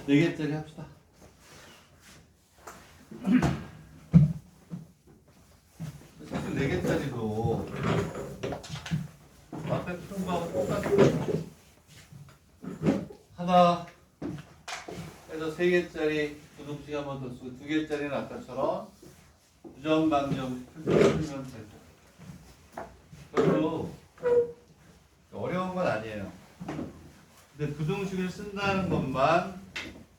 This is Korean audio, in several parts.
4개짜리 합시다. 사실 4개짜리도 앞에 푸는 거하고 똑같아요. 하나 해서 3개짜리 부등식 한번 더 쓰고 2개짜리는 아까처럼 부정방정 풀면 되고. 별로 어려운 건 아니에요. 근데 부등식을 쓴다는 것만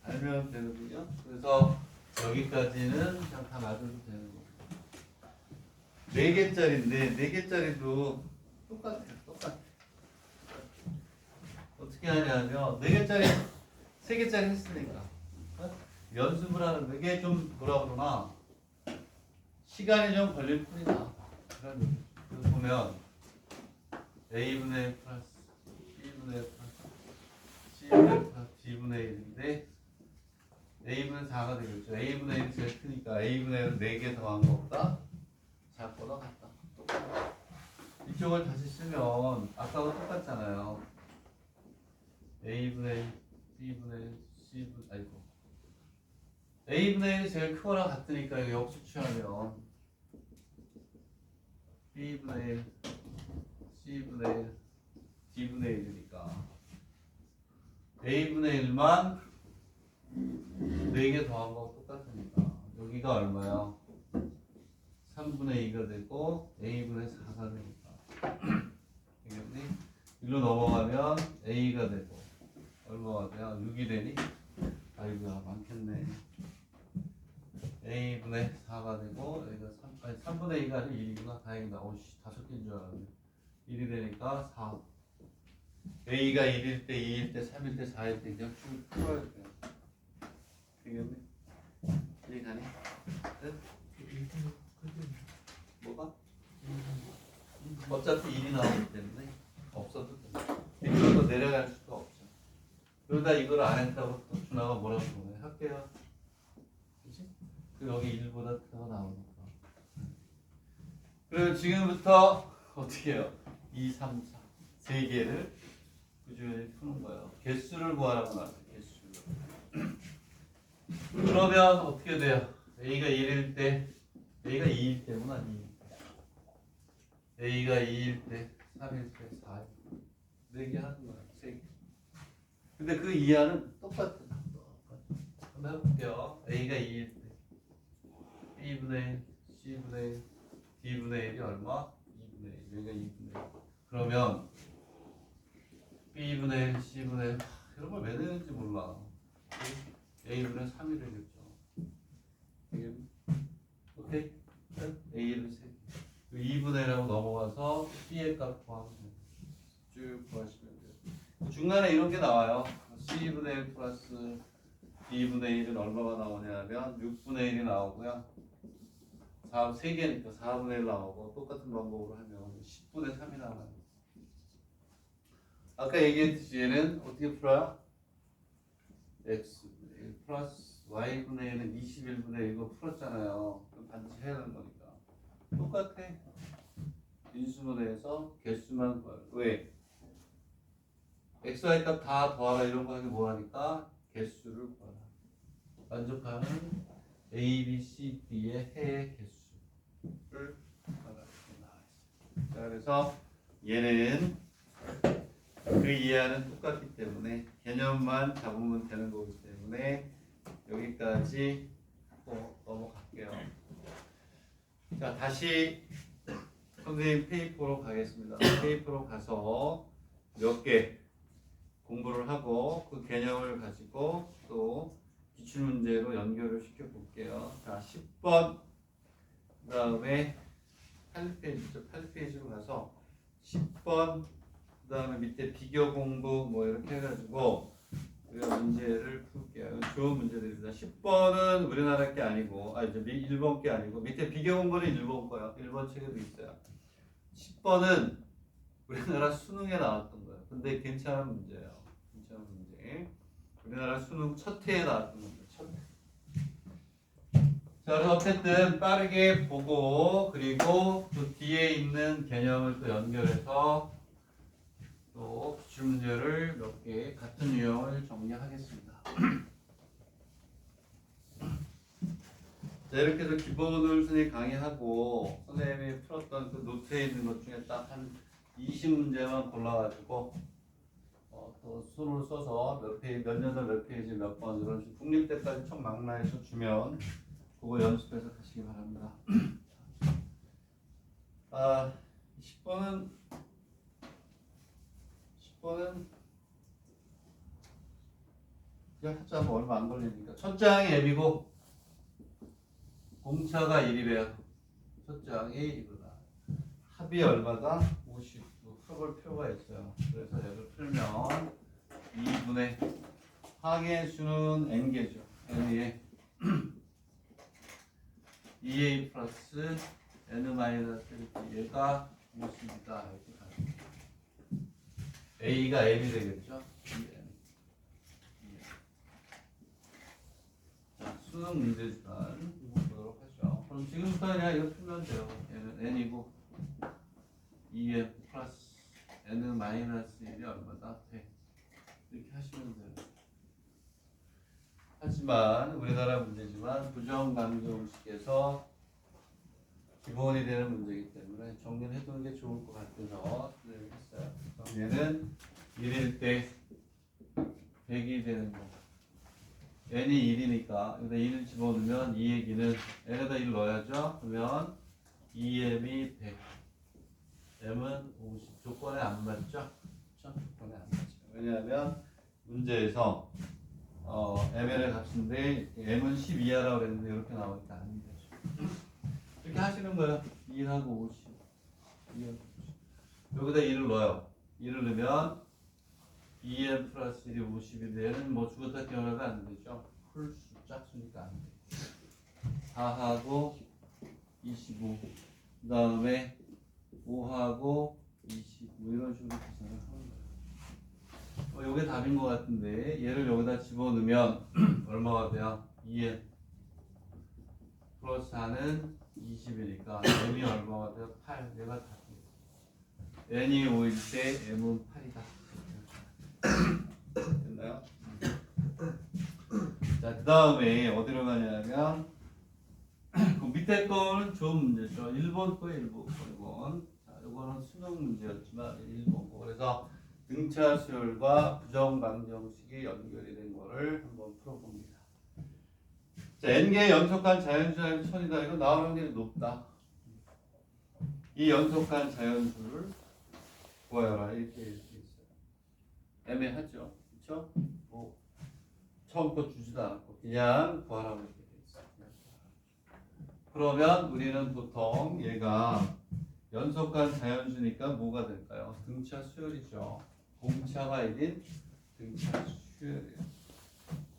알면 되거든요. 그래서 여기까지는 그냥 다 맞아도 되는 거고. 4개짜리인데 4개짜리도 똑같아요. 똑같아. 어떻게 하냐면 4개짜리 3개짜리 했으니까 연습을 하는 이게 좀 뭐라 그러나 시간이 좀 걸릴 뿐이다. 그래서 보면 A분의 1 플러스 B분의 1 플러스 C분의 1 플러스 D분의 1인데 A분의 4가 되겠죠. A분의 1이 제일 크니까 A분의 1은 4개 더한 것보다 작거나 같다. 이쪽을 다시 쓰면 아까와 똑같잖아요. A분의 1, B분의 1, C분, 아이고 A분의 1이 제일 크거나 같으니까 이거 역수 취하면 B분의 1, C분의 1, D분의 1이니까 A분의 1만 4개 더한 거 똑같으니까 여기가 얼마야? 3분의 2가 되고 A분의 4가 되니까 되겠니? 일로 넘어가면 A가 되고 얼마가 돼요? 6이 되니? 아이고야 많겠네. A분의 4가 되고 여기가 3분의 2가 아니라 1이구나. 다행이다. 오씨 5개인 줄 알았네. 1이 되니까 4. A가 1일 때, 2일 때, 3일 때, 4일 때 그냥 쭉 풀어야 돼요. 되겠네? 이해 가니? 네? 뭐가? 어차피 1이 나오기 때문에 없어도 돼. 이걸로 내려갈 수가 없죠. 그러다 이걸 안 했다고 또 준하가 뭐라고 그러네. 할게요. 그치? 그 여기 1보다 크다가 나오니까. 그리고 지금부터 어떻게 해요? 2, 3, 4. 3개를 꾸준히 푸는 거예요. 개수를 구하라고 나왔어요. 개수를. 그러면 어떻게 돼요? A가 1일 때, A가 2일 때구나. 2일 때. A가 2일 때, 3일 때, 4일 때. 4개 하는 거예요. 3개. 근데 그 이하는 똑같아. 한번 해볼게요. A가 2일 때, B분의 1, C분의 1, D분의 1이 얼마? 2분의 1. 여기가 2분의 1. 그러면 B분의 1, C분의 1. 이런 걸 왜 내는지 몰라. A분의 3이 되겠죠. 오케이? A를 3개. 2분의 1하고 넘어가서 C의 값 구하면 돼요. 쭉 구하시면 돼요. 중간에 이런 게 나와요. C분의 1 플러스 D분의 1은 얼마가 나오냐면 6분의 1이 나오고요. 3개니까 4분의 1 나오고 똑같은 방법으로 하면 10분의 3이 나와요. 아까 얘기했듯이 얘는 어떻게 풀어요? X분의 1 플러스 Y분의 1은 21분의 1거 풀었잖아요. 그럼 반드시 해야 하는 거니까. 똑같아. 인수분해에서 개수만 구해요. 왜? X, Y 값 다 더하라 이런 거 하기 뭐하니까 개수를 구하라. 만족하는 A, B, C, D의 해의 개수를 구하라. 자, 그래서 얘는 그 이하는 똑같기 때문에 개념만 잡으면 되는 거기 때문에 여기까지 또 넘어갈게요. 자, 다시 선생님 페이퍼로 가겠습니다. 페이퍼로 가서 몇 개 공부를 하고 그 개념을 가지고 또 기출문제로 연결을 시켜 볼게요. 자, 10번 그 다음에 8페이지죠. 8페이지로 가서 10번 그 다음에 밑에 비교 공부 뭐 이렇게 해가지고 우리가 문제를 풀게요. 좋은 문제들입니다. 10번은 우리나라 게 아니고 이제 일본 게 아니고 밑에 비교 공부는 일본 거예요. 일본 책에도 있어요. 10번은 우리나라 수능에 나왔던 거예요. 근데 괜찮은 문제예요. 괜찮은 문제. 우리나라 수능 첫 해에 나왔던 문제. 첫 해. 자, 그래서 어쨌든 빠르게 보고 그리고 또 뒤에 있는 개념을 또 연결해서 또 기출문제를 몇 개 같은 유형을 정리하겠습니다. 자, 이렇게 해서 기본을 선생님이 강의하고 선생님이 풀었던 그 노트에 있는 것 중에 딱 한 20문제만 골라가지고 또 수를 써서 몇 페이지, 몇 년도 몇 페이지 몇 번 이런 식으로 국립대까지 총 망라해서 주면 그거 연습해서 가시기 바랍니다. 10번은 그냥 하자 뭐 얼마 안 걸리니까 첫 장이 M이고 공차가 1이래요. 첫 장이 이거다. 합이 얼마다? 50. 풀어볼 필요가 있어요. 그래서 얘를 풀면 2분의 항의 수는 n개죠. n에 2a 플러스 n 마이너스 이렇게 얘가 50이다. 이렇게 가는 a가 m이 되겠죠. 자, 수능 문제지만 보도록 하죠. 그럼 지금부터 그냥 이거 풀면 돼요. 얘는 n이고 2m 플러스 n은 마이너스 1이 얼마다? 100 이렇게 하시면 돼요. 하지만 우리나라 문제지만 부정강조식에서 기본이 되는 문제이기 때문에 정리를 해두는 게 좋을 것 같아서 했어요. 그럼 얘는 1일 때 100이 되는 거. n이 1이니까 여기다 1을 집어넣으면 이 얘기는 n에다 1 넣어야죠. 그러면 2m이 100 m은 50 조건에 안 맞죠? 그렇죠? 조건에 안 맞죠. 왜냐하면 문제에서 mn의 값인데 m은 10 이하라고 그랬는데 이렇게 나오니까 안 되죠. 이렇게 하시는 거예요. 2하고 50 2하고 50 여기다 1을 넣어요. 1을 넣으면 2m 플러스 1이 50인데 얘는 뭐 죽었다 깨어나도 안 되죠. 풀수 짝수니까 안 돼. 4하고 25 그 다음에 5하고 25 이런 식으로 계산을 하는 거예요. 이게 답인 것 같은데 얘를 여기다 집어넣으면 얼마가 돼요? 2n 플러스 4는 20이니까 m이 얼마가 돼요? 8 얘가 답이에요. n이 5일 때 m은 8이다. 됐나요? 자, 그 다음에 어디로 가냐면 그 밑에 거는 좋은 문제죠. 1번 거 1번. 자, 이거는 수능 문제였지만 1번 거. 그래서 등차 수열과 부정 방정식이 연결이 된 거를 한번 풀어봅니다. 자, n개의 연속한 자연수의 천이다. 이거 나올 확률이 높다. 이 연속한 자연수를 구하여라. 이렇게 있어요. 애매하죠. 그렇죠? 뭐 처음 거 주지도 않고 그냥 구하라고 이렇게 돼 있어요. 그러면 우리는 보통 얘가 연속한 자연수니까 뭐가 될까요? 등차 수열이죠. 공차가 1인 등차 수열이에요.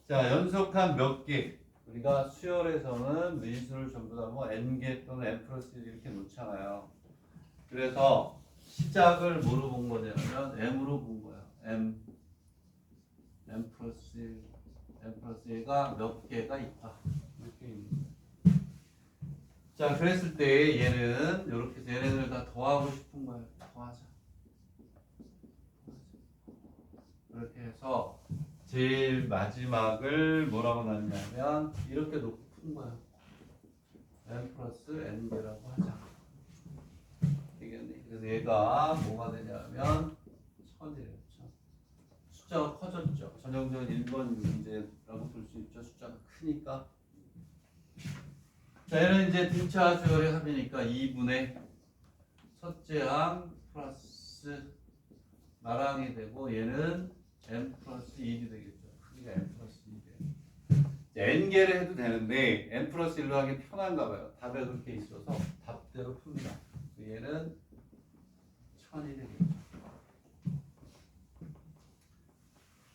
자, 연속한 몇 개? 우리가 수열에서는 미수를 전부 다 뭐 n개 또는 n 플러스 1 이렇게 놓잖아요. 그래서 시작을 뭐로 본 거냐면 m으로 본 거예요. m 플러스 1, m 플러스 1가 몇 개가 있다. 이렇게 있는 거예요. 자, 그랬을 때 얘는 이렇게 해서 얘네들을 다 더하고 싶은 거예요. 더하자. 그렇게 해서 제일 마지막을 뭐라고 놨냐면 이렇게 놓고 푼 거예요. n 플러스 n개라고 하자. 되겠네. 그래서 얘가 뭐가 되냐면 1000이래요. 숫자가 커졌죠. 전형적인 1번 문제라고 볼 수 있죠. 숫자가 크니까. 자, 얘는 이제 등차 수열의 합이니까 2분의 첫째 항 플러스 마랑이 되고 얘는 n 플러스 1이 되겠죠. 크기가 n 플러스 1이에요. n개를 해도 되는데 n 플러스 1로 하기 편한가 봐요. 답에 그렇게 있어서 답대로 풉니다. 얘는 1000이 되겠죠.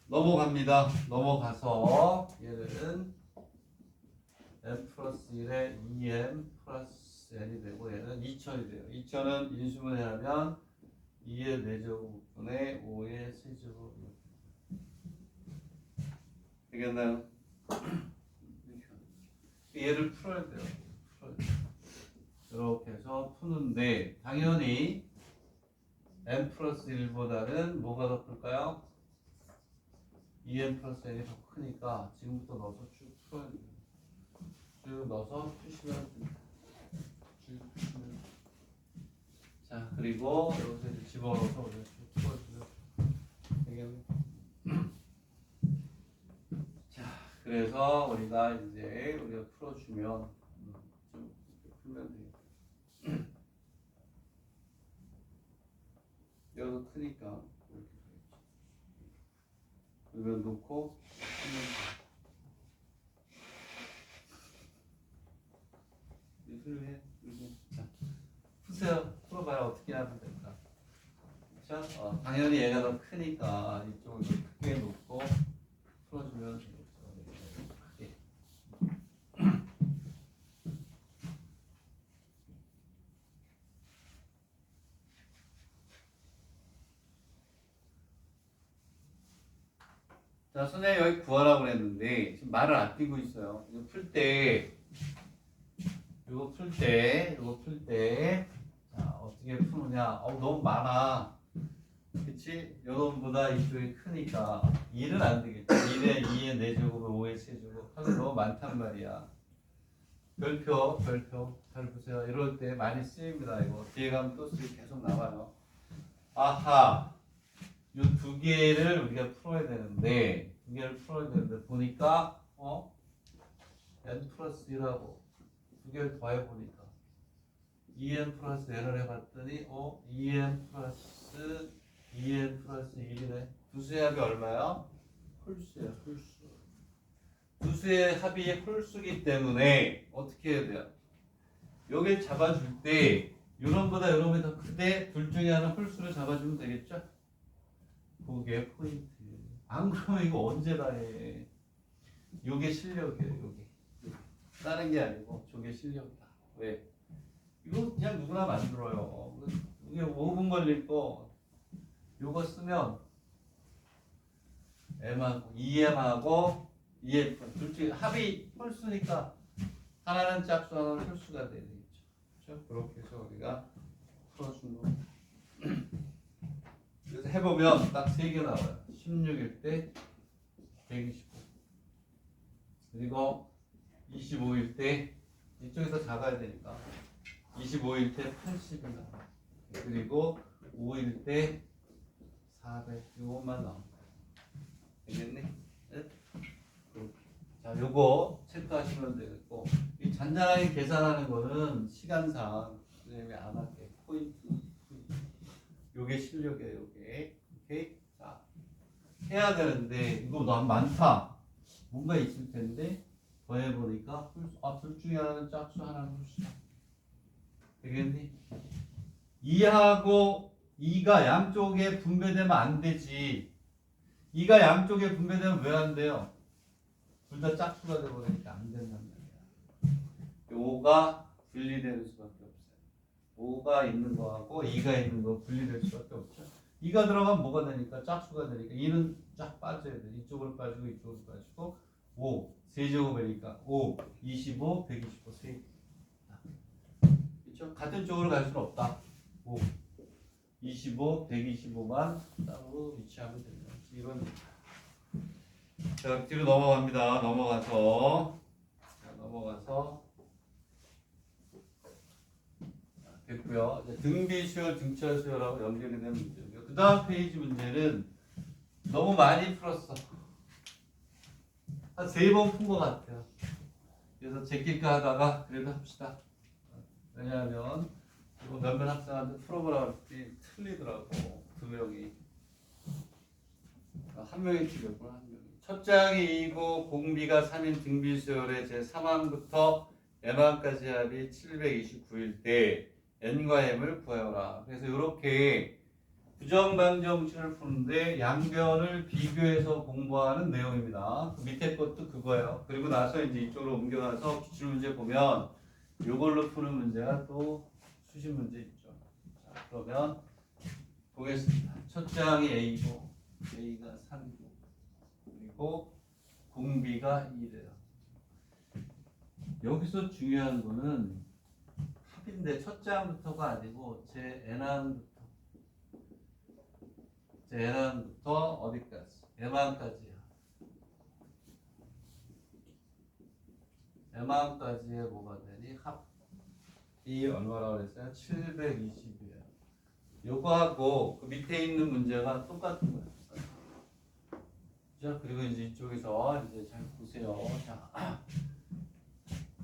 넘어갑니다. 넘어가서 얘는 n 플러스 1에 2m 플러스 n이 되고 얘는 2000이 돼요. 2000은 인수분해하면 2의 4제곱분의 5의 세제곱 되겠나요? 얘를 풀어야 돼요. 이렇게 해서 푸는데 당연히 n 플러스 1보다는 뭐가 더 클까요? 2n 플러스 n이 더 크니까 지금부터 넣어서 쭉 풀어야 돼요. 쭉 넣어서 푸시면 됩니다. 쭉 푸시면. 자, 그리고 여기서 이제 집어넣어서 우리가 쭉 풀어주면 되겠네. 자, 그래서 우리가 풀어주면 좀 풀면 돼요. 여기도 크니까 이렇게 되겠죠. 여기다 놓고 풀면 돼요. 훌륭해. 자, 푸세요. 풀어봐요. 어떻게 하면 될까? 자, 당연히 얘가 더 크니까 이쪽을 좀 크게 놓고 풀어주면 되겠죠. 크게. 자, 선생님 여기 구하라고 그랬는데 지금 말을 아끼고 있어요. 이거 풀 때, 자, 어떻게 푸느냐? 너무 많아. 그치? 요놈보다 이쪽이 크니까 1은 안 되겠지. 1에 2에 4제곱에 5에 3제곱 하기 너무 많단 말이야. 별표 잘 보세요. 이럴 때 많이 쓰입니다. 이거 뒤에 가면 또 쓰기 계속 나와요. 아하, 요 두 개를 우리가 풀어야 되는데 보니까 n 플러스 1하고 두 개를 더해 보니까 2n 플러스 n을 해봤더니 2n 플러스 1이네. 두 수의 합이 얼마야? 홀수야, 홀수. 두 수의 합이 홀수기 때문에 어떻게 해야 돼요? 여길 잡아줄 때 요놈보다 요놈이 더 크대 둘 중에 하나 홀수를 잡아주면 되겠죠? 그게 포인트. 안 그러면 이거 언제 다 해? 요게 실력이에요, 요게. 다른 게 아니고 저게 실력이다. 왜? 이거 그냥 누구나 만들어요. 이게 5분 걸릴 거 요거 쓰면 M하고 2M하고 2F 둘 중에 합이 홀수니까 하나는 짝수 하나는 홀수가 돼야 되겠죠. 그렇죠? 그렇게 해서 우리가 풀어준 거. 그래서 해보면 딱 3개 나와요. 16일 때 125 그리고 25일 때 이쪽에서 작아야 되니까 25일 때 80이 나와요. 그리고 5일 때 400 이것만 나옵니다. 되겠니? 네? 자, 요거 체크하시면 되겠고 이 잔잔하게 계산하는 거는 시간상 선생님이 안 할게. 포인트. 요게 실력이에요. 요게. 오케이? 자, 해야 되는데 이거 너무 많다. 뭔가 있을 텐데 더 해보니까 둘 중에 하나는 짝수 하나는 홀수다. 되겠니? 2하고 2가 양쪽에 분배되면 안 되지. 2가 양쪽에 분배되면 왜 안 돼요? 둘 다 짝수가 되버리니까 안 된단 말이야. 5가 분리되는 수밖에 없어요. 5가 있는 거하고 2가 있는 거 분리될 수밖에 없죠. 2가 들어가면 뭐가 되니까 짝수가 되니까 2는 쫙 빠져야 돼. 이쪽으로 빠지고 이쪽으로 빠지고 5 세제곱이니까 5, 25, 125 세. 그렇죠? 같은 쪽으로 갈 수는 없다. 5, 25, 125만 따로 위치하면 됩니다. 이건 자, 뒤로 넘어갑니다. 넘어가서 됐고요. 이제 등비 수열, 등차 수열하고 연결이 되는 문제고요. 그 다음 페이지 문제는 너무 많이 풀었어. 한 3번 푼 것 같아요. 그래서 제낄까 하다가 그래도 합시다. 왜냐하면 이거 몇몇 학생한테 풀어보라고 했더니 틀리더라고. 2명이. 한 명이 틀렸구나. 한 명이. 첫 장이 2고 공비가 3인 등비 수열의 제3항부터 m항까지 합이 729일 때 n과 m을 구하여라. 그래서 이렇게 부정방정식을 푸는데 양변을 비교해서 공부하는 내용입니다. 그 밑에 것도 그거예요. 그리고 나서 이제 이쪽으로 옮겨가서 기출문제 보면 이걸로 푸는 문제가 또 수십 문제 있죠. 자, 그러면 보겠습니다. 첫 장이 A고 A가 3이고 그리고 공비가 2래요. 여기서 중요한 거는 합인데 첫 장부터가 아니고 제 N항부터 어디까지? M항까지야. m항까지의 뭐가 되니? 합이 얼마라고 그랬어요? 720이에요. 요거하고 그 밑에 있는 문제가 똑같은 거예요. 자, 그리고 이제 이쪽에서 이제 잘 보세요. 자,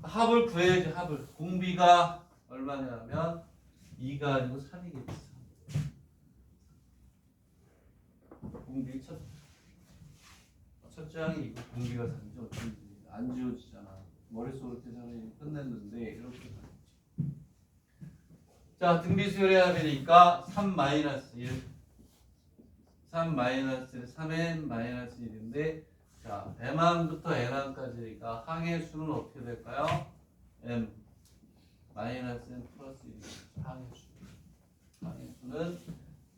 합을 구해야지, 합을. 공비가 얼마냐면 2가 아니고 3이겠지. 공비 첫 장이 이거 공비가 3이죠. 어쩐지 안 지워지잖아. 머릿속으로 계산을 끝냈는데 이렇게 가겠죠. 자, 등비수열해야 되니까 3-1 3-3n-1인데 자, m항부터 n항까지니까 항의 수는 어떻게 될까요? m n 플러스 1. 항의 수는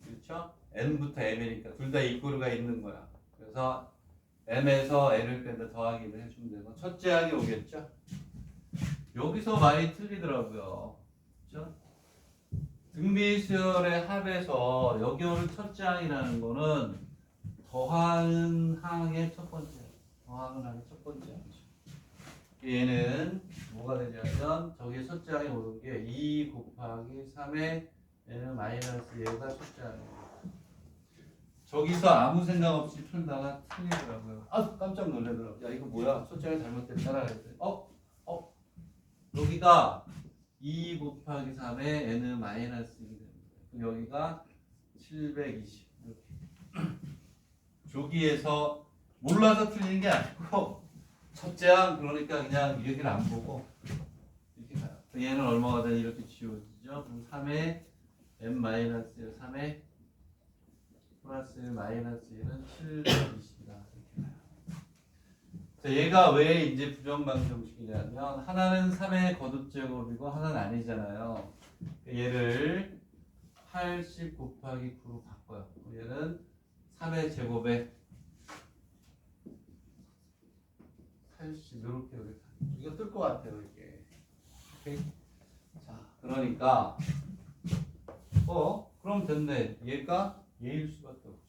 그렇죠? n부터 m이니까 둘 다 이꼬르가 있는 거야. 그래서 m에서 n을 뺀다 더하기를 해주면 되고 첫째 항이 오겠죠? 여기서 많이 틀리더라고요. 그렇죠? 등비수열의 합에서 여기 오는 첫째 항이라는 거는 더하는 항의 첫 번째, 더하는 항의 첫 번째 항이죠. 얘는 뭐가 되냐면 저기 첫째 항이 오는 게 2 곱하기 3의 얘는 마이너스 얘가 첫째 항이에요. 저기서 아무 생각 없이 풀다가 틀리더라고요. 아, 깜짝 놀라더라고요. 야, 이거 뭐야? 첫째 항이 잘못됐잖아. 그랬더니 여기가 2 곱하기 3의 n은 마이너스 1이 됩니다. 그럼 여기가 720 이렇게. 조기에서 몰라서 틀린 게 아니고 첫째 항 그러니까 그냥 여기를 안 보고 이렇게 가요. 얘는 얼마가 되니 이렇게 지워지죠. 그럼 3의 n-1 3의 플러스 1 마이너스 1은 720이다. 이렇게 가요. 자, 얘가 왜 이제 부정방정식이냐면 하나는 3의 거듭제곱이고 하나는 아니잖아요. 얘를 80 곱하기 9로 바꿔요. 얘는 3의 제곱에 80 이렇게 이거 뜰 것 같아요. 이게. 오케이? 자, 그러니까 그럼 됐네. 얘가 얘일 수밖에 없죠.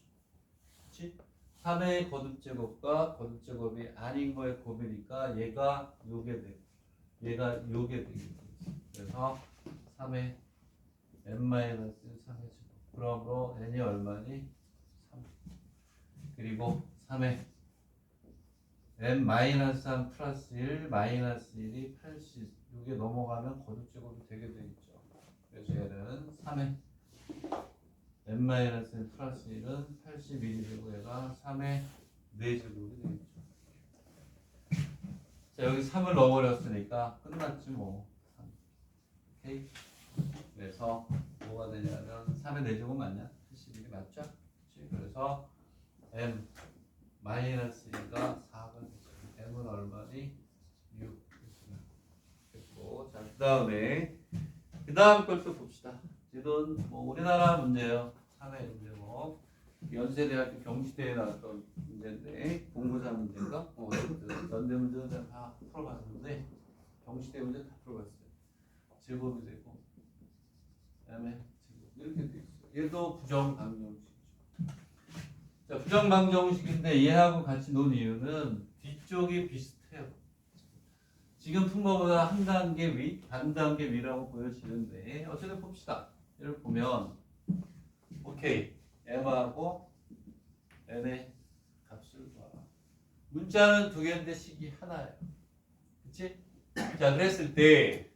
그렇지? 3의 거듭제곱과 거듭제곱이 아닌 거의 곱이니까 얘가 요게 돼. 얘가 요게 되겠지. 그래서 3의 n-3의 제곱. 그러므로 n이 얼마니? 3. 그리고 3의 n-3 플러스 1 마이너스 1이 80. 이게 넘어가면 거듭제곱이 되게 되겠죠. 그래서 얘는 3의 n-1 플러스 1은 81이 되고 얘가 3의 4제곱이 되겠죠. 자, 여기 3을 넣어버렸으니까 끝났지 뭐. 3. 오케이? 그래서 뭐가 되냐면 3의 4제곱 맞냐? 81이 맞죠? 그치? 그래서 m 마이너스 2가 4가 되죠. m은 얼마니? 6. 됐고, 자, 그 다음 걸 또 봅시다. 이건 뭐 우리나라 문제예요. 3회 문제 뭐 연세대학교 경시대에 나왔던 문제인데 공부사 문제인가? 연대 문제는 다 풀어봤는데 경시대 문제 다 풀어봤어요. 제곱이 되고 그다음에 제곱 이렇게 돼 있어요. 얘도 부정방정식이죠. 자, 부정방정식인데 얘하고 같이 논 이유는 뒤쪽이 비슷해요. 지금 푼 거보다 한 단계 위, 반 단계 위라고 보여지는데 어쨌든 봅시다. 얘를 보면 오케이, m하고 n의 값을 봐. 문자는 두 개인데 식이 하나예요. 그치? 자, 그랬을 때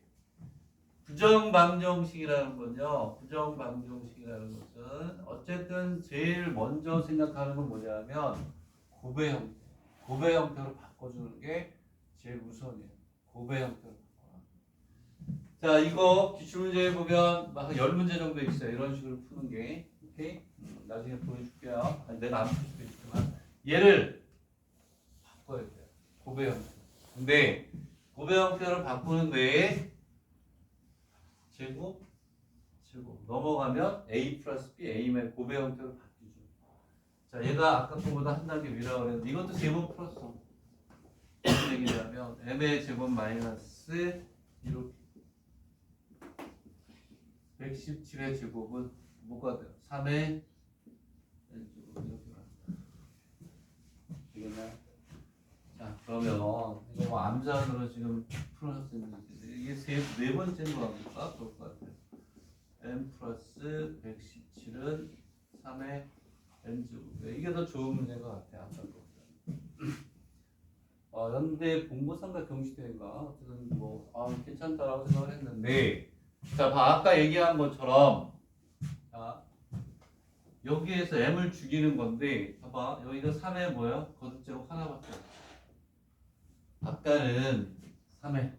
부정방정식이라는 건요. 부정방정식이라는 것은 어쨌든 제일 먼저 생각하는 건 뭐냐면 곱의 형태. 곱의 형태로 바꿔주는 게 제일 우선이에요. 곱의 형태로 바꿔. 자, 이거 기출문제에 보면 막 10문제 정도 있어요. 이런 식으로 푸는 게. 오케이? 나중에 보여줄게요. 내가 안 풀 수도 있지만 얘를 바꿔야 돼요. 곱의 형태. 근데 곱의 형태로 바꾸는데 제곱 넘어가면 a 플러스 b a의 곱의 형태로 바뀌죠. 자, 얘가 아까 거보다 한 단계 위라고 그랬는데 이것도 제곱 플러스 무슨 얘기냐면 m의 제곱 마이너스 이렇게 117의 제곱은 뭐가 돼요? 3의 n제곱 이렇게 갑니다. 되겠나요? 자, 그러면 이거 뭐 암산으로 지금 푸는 학생들이 이게 네 번째인 거 합니까? 그럴 것 같아요. n 플러스 117은 3의 n제곱. 이게 더 좋은 문제인 것 같아요. 아까 거보다. 연대 본고상과 경시대인가 어쨌든 뭐 괜찮다라고 생각을 했는데, 자, 아까 얘기한 것처럼 자, 여기에서 m을 죽이는 건데, 봐봐, 여기가 3의 뭐야? 거듭제곱 하나밖에 없어. 아까는 3의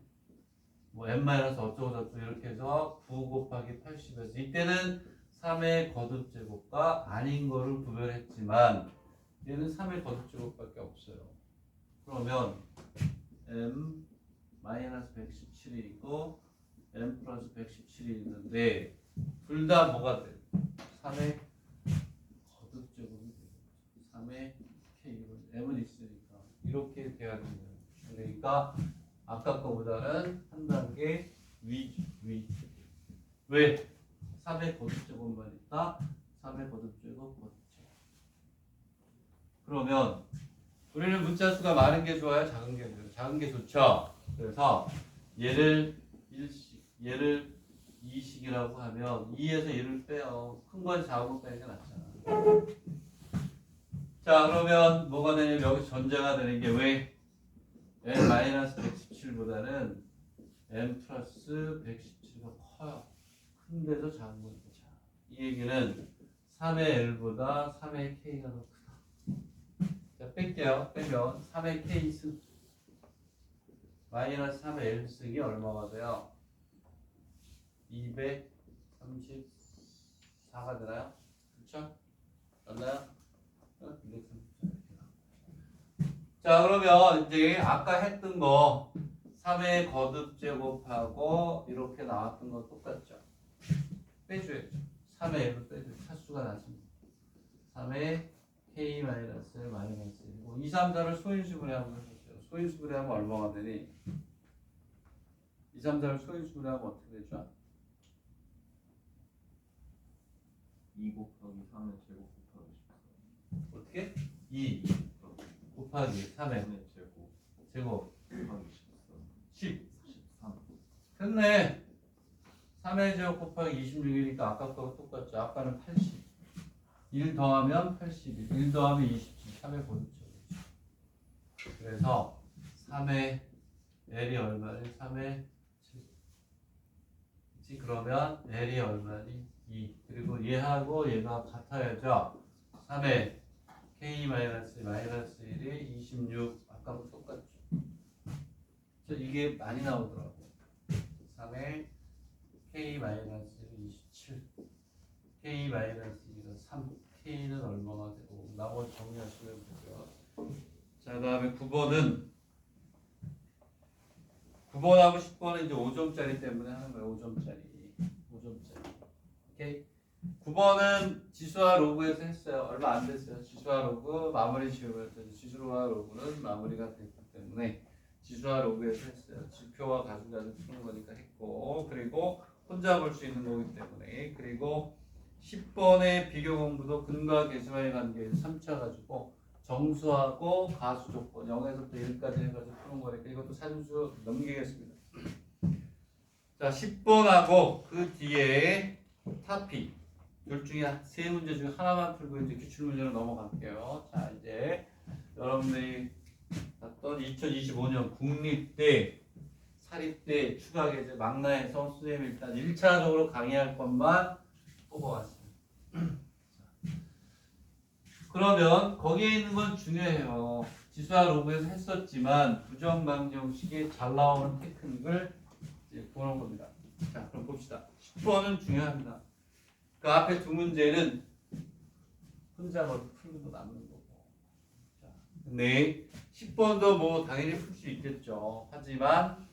뭐 n 어쩌고 저쩌고 이렇게 해서 9 곱하기 80에서 이때는 3의 거듭제곱과 아닌 거를 구별했지만 얘는 3의 거듭제곱밖에 없어요. 그러면 m 마이너스 117이 있고 m 플러스 117이 있는데 둘 다 뭐가 돼? 3의 거듭제곱이 되죠. 3의 k m은 있으니까 이렇게 돼야 됩니다. 그러니까 아까 거보다는 한 단계 위. 왜? 3의 거듭제곱만 있다. 3의 거듭제곱. 그러면 우리는 문자 수가 많은 게 좋아요? 작은 게 좋아요? 작은 게 좋죠. 그래서 얘를 1식, 얘를 2식이라고 하면 2에서 1을 빼요. 큰 건 작은 거 빼는 게 낫잖아. 자, 그러면 뭐가 되냐면 여기서 전제가 되는 게 왜? n-117보다는 n 플러스 117가 커요. 큰 데서 작은 거니까. 이 얘기는 3의 l보다 3의 k가 더 크다. 자, 뺄게요. 빼면 3의 k승 마이너스 3의 l승이 얼마가 돼요? 234가 되나요? 그렇죠? 맞나요? 234. 자, 그러면 이제 아까 했던 거 3의 거듭제곱하고 이렇게 나왔던 거 똑같죠? 빼줘야죠. 3의 l을 빼줘야죠. 차수가 나십니다. 3의 k 마이너스 1이고 2, 3, 4를 소인수분해하면 하셨어요. 소인수분해하면 얼마가 되니? 2, 3, 4를 소인수분해하면 어떻게 되죠? 2 곱하기 3의 제곱 곱하기 14. 어떻게? 2 곱하기 3의 제곱 곱하기 10. 13. 됐네. 3의 제곱 곱하기 26이니까 아까 거랑 똑같죠. 아까는 80. 1 더하면 81. 1 더하면 27. 3의 거듭제곱이죠. 그래서 3의 L이 얼마니? 3의 7. 그러면 L이 얼마니? 2. 그리고 얘하고 얘가 같아야죠. 3의 k-1이 26. 아까랑 똑같죠. 이게 많이 나오더라고. 3의 k-27. k-2가 3. k는 얼마가 되고 나머지 정리하시면 되죠. 자, 그 다음에 9번은 9번하고 10번은 이제 5점짜리 때문에 하는 거예요. 5점짜리. 오케이. 9번은 지수와 로그에서 했어요. 얼마 안 됐어요. 지수와 로그 마무리 지우면서 지수와 로그는 마무리가 됐기 때문에 지수와 로그에서 했어요. 지표와 가수 가지고 푸는 거니까 했고, 그리고 혼자 볼 수 있는 거기 때문에, 그리고 10번의 비교 공부도 근과 계수와의 관계에서 3차 가지고 정수하고 가수 조건 0에서부터 1까지 해가지고 푸는 거니까 이것도 산수 넘기겠습니다. 자, 10번하고 그 뒤에 타피 둘 중에 세 문제 중에 하나만 풀고 이제 기출문제로 넘어갈게요. 자, 이제 여러분들이 봤던 2025년 국립대 사립대 추가계제 망라에서 선생님이 일단 1차적으로 강의할 것만 뽑아왔어요. 그러면 거기에 있는 건 중요해요. 지수와 로그에서 했었지만 부정방정식에 잘 나오는 테크닉을 이제 보는 겁니다. 자, 그럼 봅시다. 10번은 중요합니다. 그 앞에 두 문제는 혼자 뭐 풀고 남는 거고. 자, 근데 10번도 뭐 당연히 풀 수 있겠죠. 하지만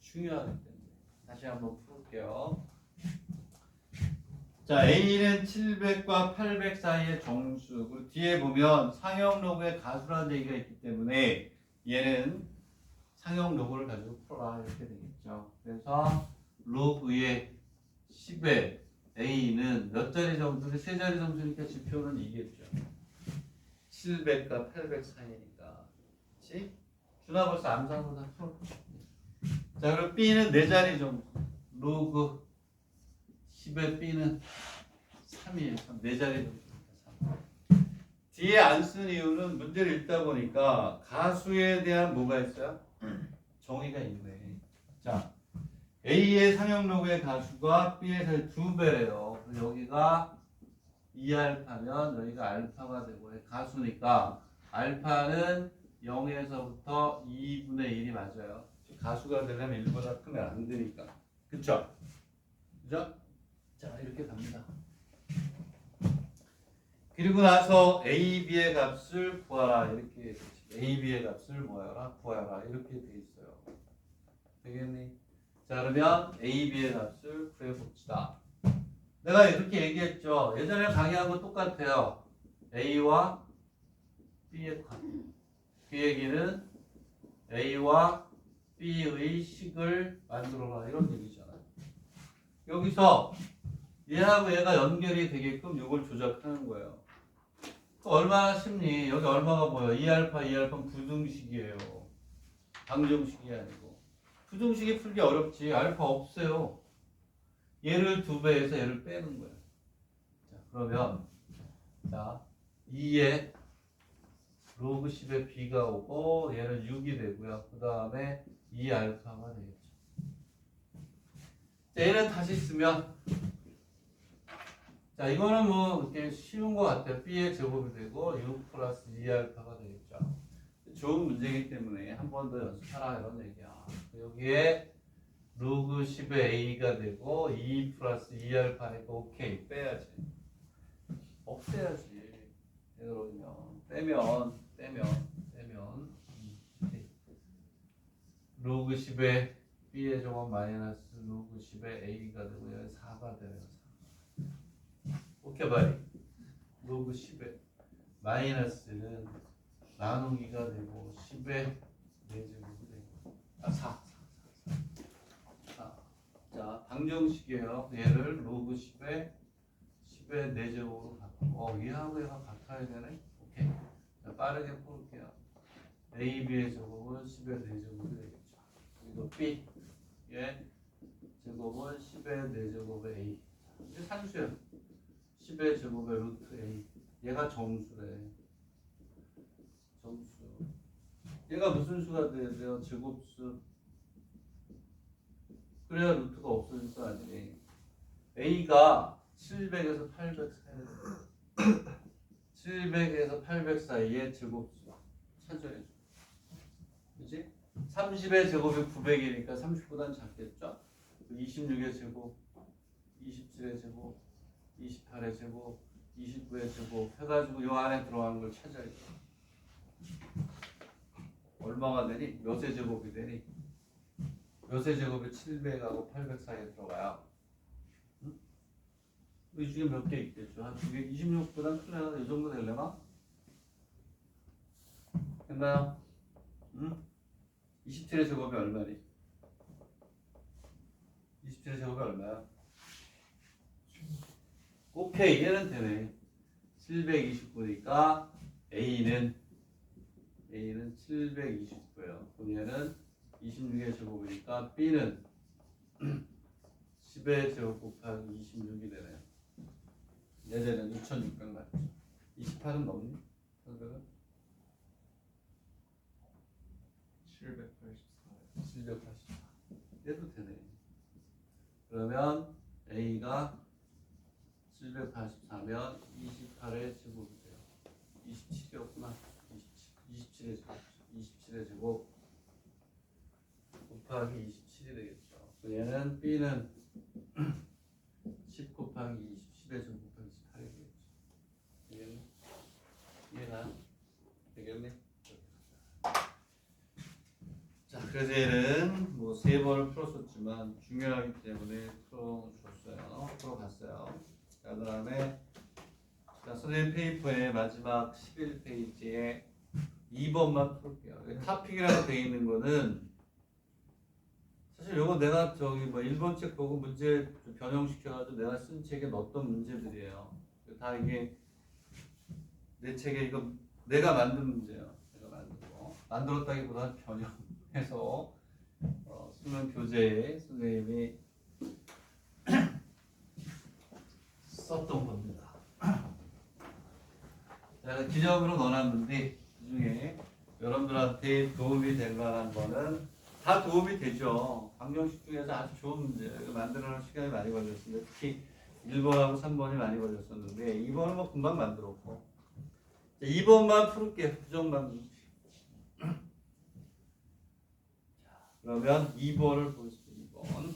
중요하기 때문에 다시 한번 풀게요. 자, A는 700과 800 사이의 정수. 그리고 뒤에 보면 상형 로그의 가수라는 얘기가 있기 때문에 얘는 상형 로그를 가지고 풀어라 이렇게 되겠죠. 그래서 로그의 10의 A는 몇 자리 정수를 세 자리 정수니까 지표는 이겠죠. 700과 800 사이니까. 그렇지? 준아 벌써 암산으로 다 풀어. 자, 그럼 B는 4자리 정도. 로그 10의 B는 3이에요. 4자리 정도. 3. 뒤에 안 쓴 이유는 문제를 읽다 보니까 가수에 대한 뭐가 있어요? 정의가 있네. 자, A의 상형 로그의 가수가 B의 살 2배래요. 여기가 2알파면 여기가 알파가 되고 가수니까 알파는 0에서부터 2분의 1이 맞아요. 가수가 되려면 1보다 크면 안 되니까. 그쵸? 그죠? 자, 이렇게 갑니다. 그리고 나서 A, B의 값을 구하라. 이렇게 A, B의 값을 뭐하라? 구하라. 이렇게 돼 있어요. 되겠니? 자, 그러면 A, B의 값을 구해봅시다. 내가 이렇게 얘기했죠. 예전에 강의한 거 똑같아요. A와 B의 값. 그 얘기는 A와 B의 식을 만들어라. 이런 얘기잖아요. 여기서 얘하고 얘가 연결이 되게끔 이걸 조작하는 거예요. 얼마나 쉽니? 여기 얼마가 보여? 2알파, 2알파는 부등식이에요. 방정식이 아니고. 부등식이 풀기 어렵지. 알파 없어요. 얘를 2배에서 얘를 빼는 거예요. 자, 그러면 자 2에 로그 10에 B가 오고 얘는 6이 되고요. 그 다음에 2알파가 되겠죠. 자, 얘는 다시 쓰면 자, 이거는 뭐 이렇게 쉬운 것 같아요. B의 제곱이 되고 6 플러스 2알파가 되겠죠. 좋은 문제이기 때문에 한 번 더 연습하라 이런 얘기야. 여기에 로그 10의 A가 되고 2 플러스 2알파니까 오케이 빼야지. 없애야지. 그러면 빼면 로그 10의 B의 제곱 마이너스 로그 10의 A가 되고 여기 4가 돼요. 오케이 바이. 로그 10의 마이너스는 나누기가 되고 10의 4제곱이 되고 4. 자, 방정식이에요. 얘를 로그 10의 4제곱으로 바꾸고 얘하고 얘가 같아야 되네. 오케이. 자, 빠르게 풀게요. A, B의 제곱은 10의 4제곱이 되겠죠. 그리고 B, 얘 제곱은 10의 4제곱의 A. 이게 산수예요. 10의 제곱의 루트 A. 얘가 정수래. 정수. 얘가 무슨 수가 돼야 돼요? 제곱수. 그래야 루트가 없어질 거 아니니. A가 700에서 800 사이. 700에서 800 사이의 제곱수 찾아야죠. 그지? 30의 제곱이 900이니까 30보다는 작겠죠? 26의 제곱, 27의 제곱, 28의 제곱, 29의 제곱 해가지고 요 안에 들어가는 걸 찾아야죠. 얼마가 되니? 몇의 제곱이 되니? 몇의 제곱이 700하고 800 사이에 들어가요. 응? 이 중에 몇 개 있겠죠? 한 2개, 26보다는 클래가 이 정도 되려나? 됐나요? 응? 27의 제곱이 얼마니? 27의 제곱이 얼마야? 오케이, 얘는 되네. 729니까 A는 729예요. 그럼 얘는 26의 제곱이니까 B는 10의 제곱 곱하기 26이 되네요. 얘는 6,600 맞죠? 28은 넘니? 800은? 784. 784. 얘도 되네. 그러면 A가 784면 28의 제곱이 돼요. 27이었구나. 27의 제곱. 27의 제곱 곱하기 27이 되겠죠. 얘는 B는 10 곱하기 20, 10의 제곱 곱하기 18이 되겠죠. 얘가 되겠네. 자, 그래서 얘는 뭐 3번을 풀었었지만 중요하기 때문에 풀어봤어요. 자, 그 다음에 선생님 페이퍼의 마지막 11페이지에 2번만 풀게요. 타픽이라고 되어 있는 거는 사실 요거 내가 저기 뭐 1번 책 보고 문제 변형시켜가지고 내가 쓴 책에 넣었던 문제들이에요. 다 이게 내 책에 이거 내가 만든 문제예요. 내가 만든 거. 만들었다기보다는 변형해서 수능 교재에 선생님이 썼던 겁니다. 제가 기념으로 넣어놨는데 그중에 여러분들한테 도움이 될 만한 거는 다 도움이 되죠. 방정식 중에서 아주 좋은 문제 만들어낼 시간이 많이 걸렸습니다. 특히 1번하고 3번이 많이 걸렸었는데 2번은 뭐 금방 만들었고 2번만 풀을게요. 부정방정식. 그러면 2번을 보겠습니다. 2번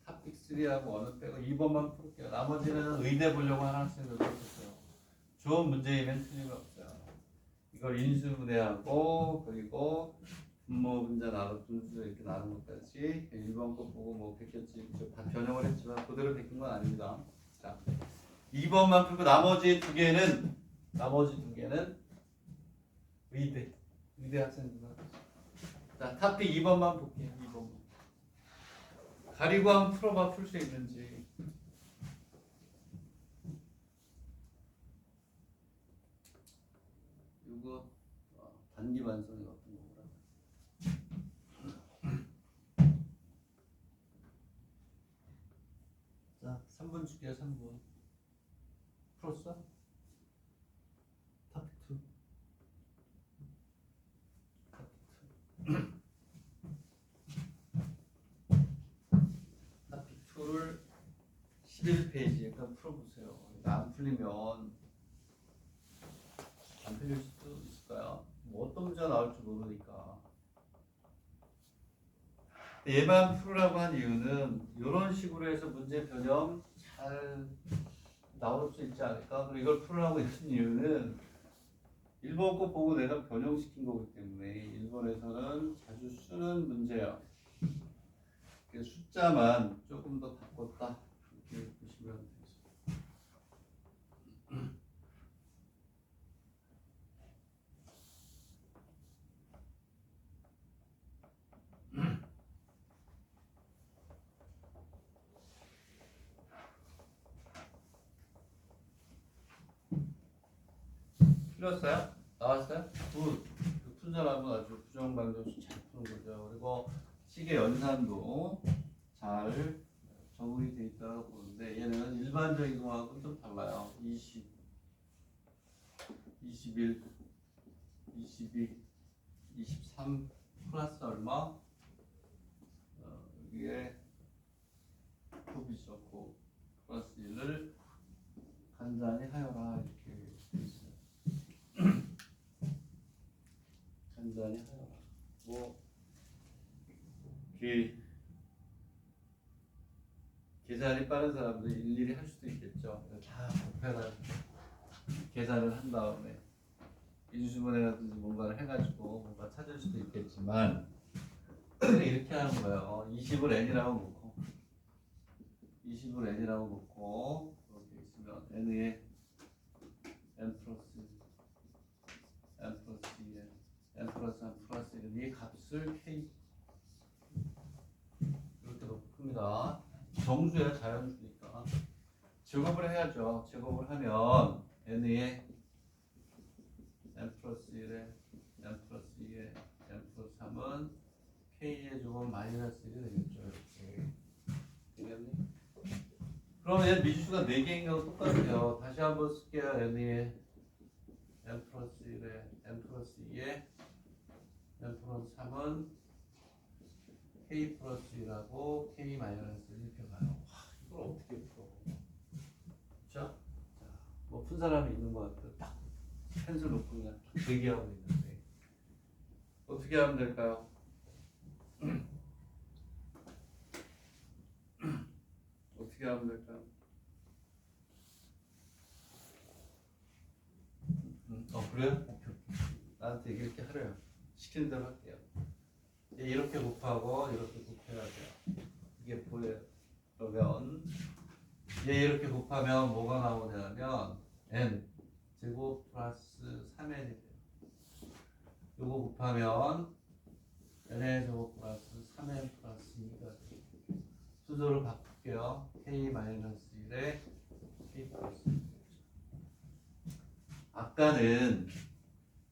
탑픽 3하고 어느 빼고 2번만 풀게요. 나머지는 의대 보려고 하는 학생들도 있어요. 좋은 문제이면 틀림없어요. 이걸 인수분해하고 그리고 분모 분자 나눠 분수 이렇게 나눈 것까지 1번 거 보고 뭐 베꼈지 다 변형을 했지만 그대로 베낀 건 아닙니다. 자, 2번만 풀고 나머지 두 개는 의대 학생들만. 자, 탑픽 2번만 볼게요. 2번. 가리고 한번 풀어봐 풀 수 있는지. 이거 단기 반성이 어떤 거구나. 자, 3번 줄게요. 3번. 풀었어? 탑픽 2. 탑픽 2를 11페이지에 일단 풀어보세요. 안 풀리면 안 풀릴 수도 있을까요? 뭐 어떤 문제가 나올지 모르니까. 얘만 풀으라고 한 이유는 이런 식으로 해서 문제 변형 잘 나올 수 있지 않을까? 그리고 이걸 풀으라고 했던 이유는 1번 거 보고 내가 변형시킨 거기 때문에 1번에서는 자주 쓰는 문제예요. 숫자만 조금 더 바꿨다 이렇게 보시면 되겠습니다. 풀렸어요? 나왔어요? 굿. 푼 사람은 아주 부정방정식 잘 푸는 거죠. 그리고 시계 연산도 잘 적응이 돼 있다고 보는데 얘는 일반적인 거하고는 좀 달라요. 20, 21, 22, 23 플러스 얼마? 여기에 곱이죠. 곱 플러스 1을 간단히 하여라 이렇게 돼 있어요. 간단히 하여라. 뭐 계산이 빠른 사람들 일일이 할 수도 있겠죠. 다 곱해가지고 계산을 한 다음에 인수분해라든지 뭔가를 해가지고 뭔가 찾을 수도 있겠지만 이렇게 하는 거예요. 20을 n이라고 놓고 20을 n이라고 놓고 이렇게 있으면 n의 n 플러스 2에 n 플러스 1 플러스 1은 이 값을 k 이렇게 놓고 풉니다. 정수야 자연수니까 제곱을 해야죠. 제곱을 하면 n의 n 플러스 1에 n 플러스 2에 n 플러스 3은 k의 제곱 마이너스 1이 되겠죠. 이렇게 되겠니? 그러면 얘 미지수가 4개인 거랑 똑같아요. 다시 한번 쓸게요. n의 n 플러스 1에 n 플러스 2에 n 플러스 3은 k 플러스 1하고 k 마이너스 1 이렇게 가요. 이걸 어떻게 풀어? 그렇죠? 뭐 푼 사람이 있는 것 같아요. 딱 펜슬 놓고 그냥 대기하고 있는데 어떻게 하면 될까요? 어떻게 하면 될까요? 그래요? 나한테 이렇게 하래요. 시키는 대로 할게요. 이렇게 곱하고 이렇게 곱해야 돼요. 이게 보여요. 그러면 얘 이렇게 곱하면 뭐가 나오냐면 n 제곱 플러스 3n이 돼요. 요거 곱하면 n의 제곱 플러스 3n 플러스 2가 돼요. 순서를 바꿀게요. k 마이너스 1에 k 플러스 2. 아까는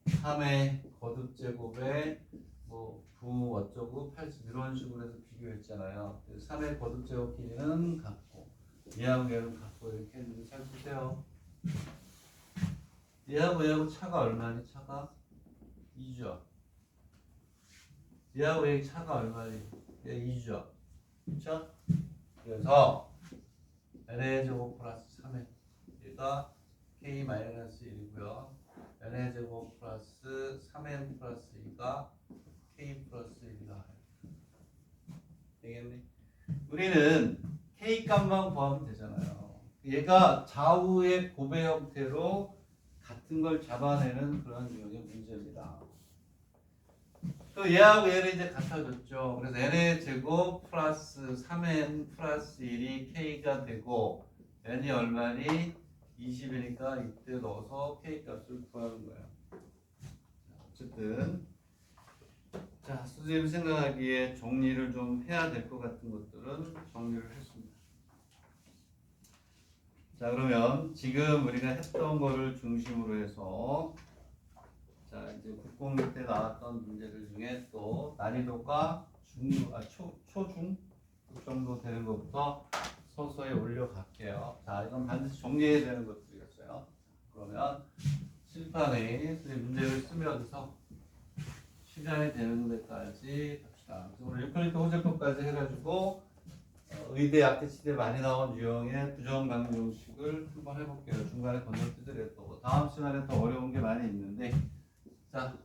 3의 거듭 제곱에 부 어쩌고 80 이런 식으로 해서 비교했잖아요. 3의 거듭 제곱 길이는 같고 얘하고 얘는 같고 이렇게 했는데 잘 보세요. 얘하고 얘하고 차가 얼마니? 차가 2죠. 얘하고 얘 차가 얼마니? 얘 2죠. 그렇죠? 그래서 n의 제곱 플러스 3의 얘가 k-1이고요. n의 제곱 플러스 3n 플러스 2가 k 플러스 1이다. 되겠니? 우리는 k 값만 구하면 되잖아요. 얘가 좌우의 곱의 형태로 같은 걸 잡아내는 그런 유형의 문제입니다. 또 얘하고 얘는 이제 같아졌죠. 그래서 n의 제곱 플러스 3n 플러스 1이 k가 되고 n이 얼마니? 20이니까 이때 넣어서 k 값을 구하는 거예요. 어쨌든 자, 선생님 생각하기에 정리를 좀 해야 될 것 같은 것들은 정리를 했습니다. 자, 그러면 지금 우리가 했던 거를 중심으로 해서 자, 이제 국공립 때 나왔던 문제들 중에 또 난이도가 초중 그 정도 되는 것부터 서서히 올려갈게요. 자, 이건 반드시 정리해야 되는 것들이었어요. 그러면 칠판에 문제를 쓰면서 시간이 되는 데까지 갑시다. 오늘 유클리드 호재법까지 해가지고 의대 약대치대 많이 나온 유형의 부정강정식을 한번 해볼게요. 중간에 건너뛰더라도 다음 시간에 더 어려운 게 많이 있는데 자,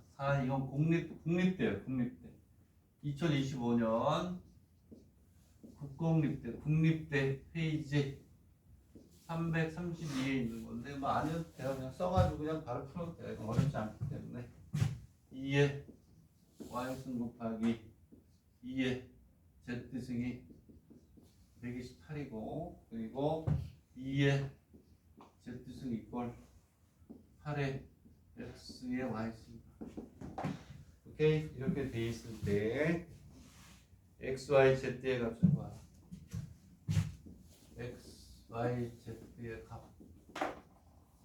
이건 국립대요. 국립대 2025년 국립대 페이지 332에 있는 건데 뭐 안 해도 돼요. 그냥 써가지고 그냥 바로 풀어도 돼요. 이건 어렵지 않기 때문에 2의 y승 곱하기 2의 z승이 128이고 그리고 2의 z승 이꼴 8의 x의 y승. 오케이? 이렇게 돼 있을 때 x, y, z의 값을 구하라. x, y, z의 값.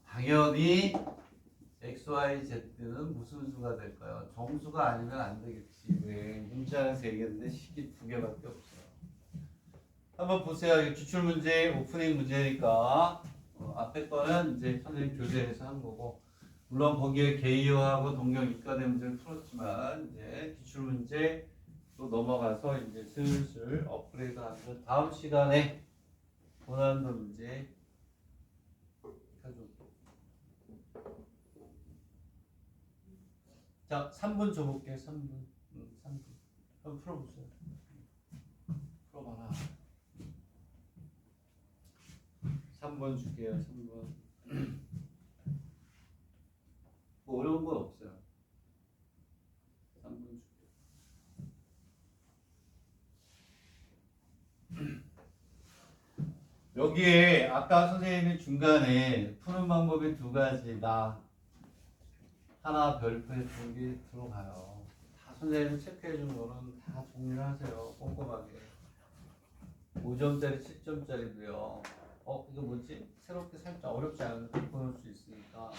당연히 x, y, z는 무슨 수가 될까요? 정수가 아니면 안 되겠지. 왜? 문자는 3개인데 식이 2개밖에 없어요. 한번 보세요. 이 기출 문제, 오프닝 문제니까 앞에 거는 이제 선생님 교재에서 한 거고 물론 거기에 개요하고 동경 이과대 문제를 풀었지만 이제 기출 문제 또 넘어가서 이제 슬슬 업그레이드 하면서 다음 시간에 고난도 문제 가져올게요. 자, 3분 줘볼게요. 3분. 3분. 한번 풀어보세요. 풀어봐라. 3분 줄게요. 3분. 뭐 어려운 건 없어요. 3분 줄게요. 여기에 아까 선생님이 중간에 푸는 방법이 2가지다. 하나 별표에 2개 들어가요. 다 선생님이 체크해 준 거는 다 정리를 하세요. 꼼꼼하게. 5점짜리, 7점짜리도요. 이거 뭐지? 새롭게 살짝 어렵지 않은데 바꿔놓을 수 있으니까.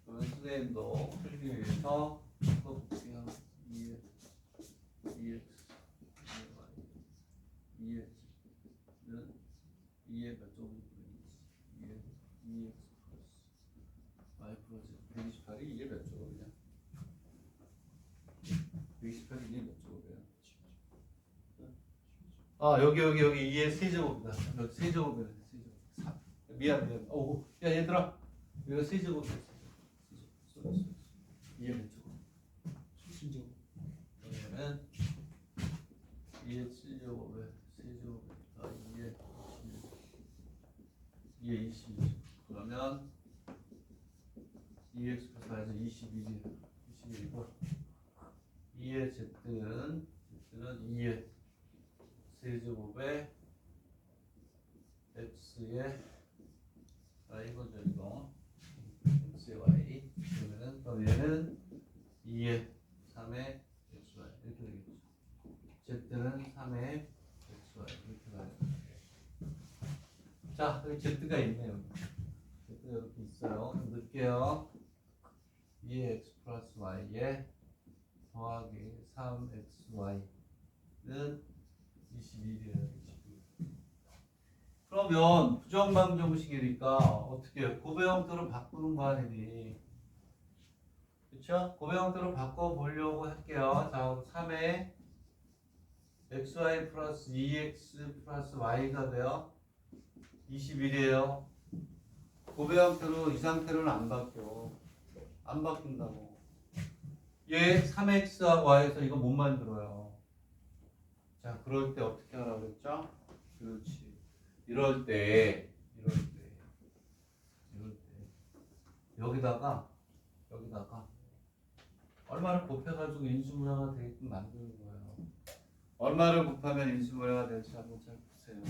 그러면 선생님도 풀기 위해서 바꿔볼게요. 2x, 2x는 2의 몇 조금 2x 플러스 y 플러스 128이 2의 몇 조금이냐? 128이 2의 몇 조금이에요? 여기 2의 세제곱이다. 여기 세제곱이네. 세제곱. 미안. 야 얘들아, 여기가 세제곱이야. 세제곱. 2의 몇 조금? 7제곱. 그러면은 2의 7제곱에 세제곱에 2의 22. 그러면 2x 플러스 21이고 2의 z는 2의 세제곱에 x의 이거죠 이거 x의 y 그러면 얘는 2의 3의 xy 이렇게 되겠죠. z는 3의 xy 이렇게 가요. 자, 여기 z가 있네요. z가 이렇게 있어요. 넣을게요. 2의 x 플러스 y에 더하기 3xy는 21이에요. 21. 그러면 부정방정식이니까 어떻게 해요? 곱의 형태로 바꾸는 거 아니니? 그쵸? 곱의 형태로 바꿔보려고 할게요. 자, 3에 xy 플러스 2x 플러스 y가 돼요. 21이에요. 곱의 형태로 이 상태로는 안 바뀌어. 안 바뀐다고. 얘 3x하고 y에서 이거 못 만들어요. 자, 그럴 때 어떻게 하라고 그랬죠? 그렇지. 이럴 때 여기다가 얼마를 곱해가지고 인수분해가 되게끔 만드는 거예요. 얼마를 곱하면 인수분해가 될지 한번 잘 보세요.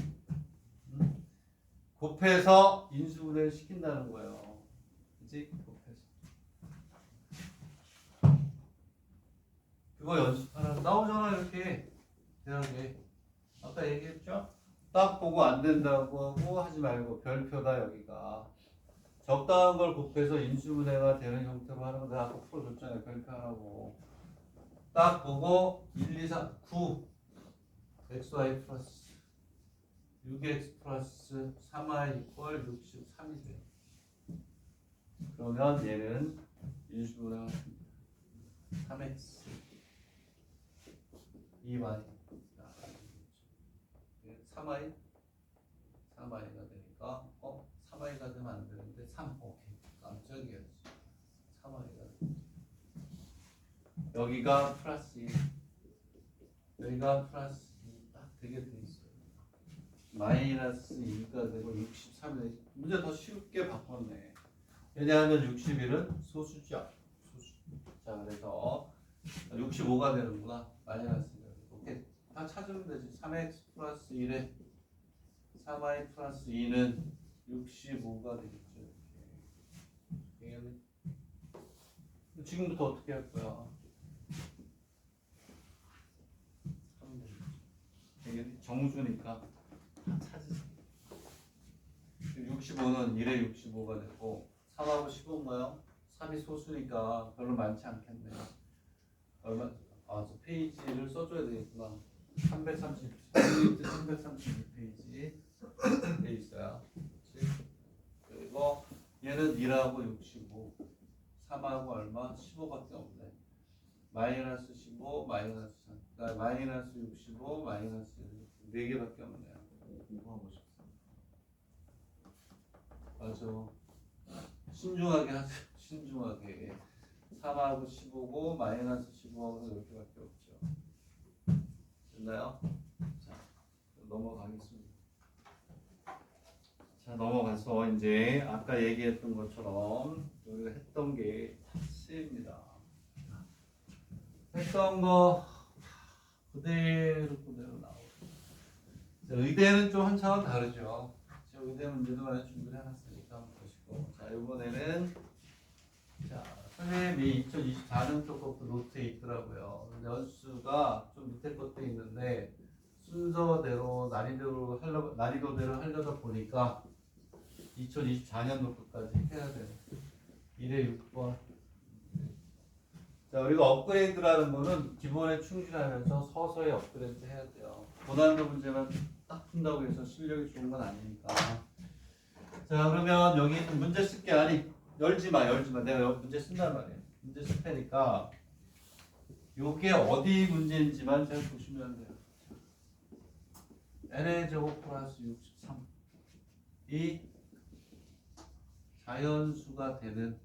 곱해서 인수분해를 시킨다는 거예요. 그치? 곱해서. 그거 연습하라. 나오잖아 이렇게 대학에. 아까 얘기했죠? 딱 보고 안 된다고 하고 하지 말고 별표다 여기가. 적당한 걸 곱해서 인수분해가 되는 형태로 하는 거 내가 아까 풀어줬잖아요. 별표하라고. 딱 보고 1, 2, 3, 9 xy 플러스 6x 플러스 3y 이퀄 63이 돼요. 그러면 얘는 인수분해가 3x 2y 3y가 되니까 3y가 되면 안 되는데 3 오케이 깜짝이야. 3y가 여기가 플러스 1 여기가 플러스 2 딱 되게 돼 있어요. 마이너스 2가 되고 63이 문제 더 쉽게 바꿨네. 왜냐하면 61은 소수죠. 소수. 자 그래서 65가 되는구나. 마이너스 1. 오케이 다 찾으면 되지. 3x 플러스 1에 3y 플러스 2는 65가 되겠죠. 이렇게. 지금부터 어떻게 할 거야? 이게 정수니까 다 찾으세요. 65는 1에 65가 되고 3하고 15인가요? 3이 소수니까 별로 많지 않겠네요. 얼마? 저 페이지를 써줘야 되겠구나. 332페이지 돼 있어요. 그치? 그리고 얘는 1하고 65 3하고 얼마? 15밖에 없네. 마이너스 15 마이너스 3 그다음에 마이너스 65 마이너스 1 4개밖에 없네요. 공부하고 싶습니다. 맞아. 신중하게 하세요. 신중하게. 3하고 15고 마이너스 15하고 이렇게밖에 없죠. 됐나요? 자, 넘어가겠습니다. 자, 넘어가서 이제 아까 얘기했던 것처럼 우리가 했던 게 C입니다. 했던 거 그대로 나오고. 의대는 좀 한 차원 다르죠. 제가 의대 문제도 많이 준비를 해놨으니까 한번 보시고. 자, 이번에는 자, 선생님이 2024년 쪽 것도 노트에 있더라고요. 근데 연수가 좀 밑에 것도 있는데 순서대로 난이도대로 하려다 보니까 2024년도 것까지 해야 돼요. 1에 6번. 자, 우리가 업그레이드라는 거는 기본에 충실하면서 서서히 업그레이드 해야 돼요. 고난도 문제만 딱 푼다고 해서 실력이 좋은 건 아니니까. 자, 그러면 여기 있는 문제 쓸 게 아니 열지 마. 내가 문제 쓴단 말이에요. 문제 쓸 테니까 요게 어디 문제인지만 잘 보시면 돼요. n의 제곱 플러스 63 이 자연수가 되는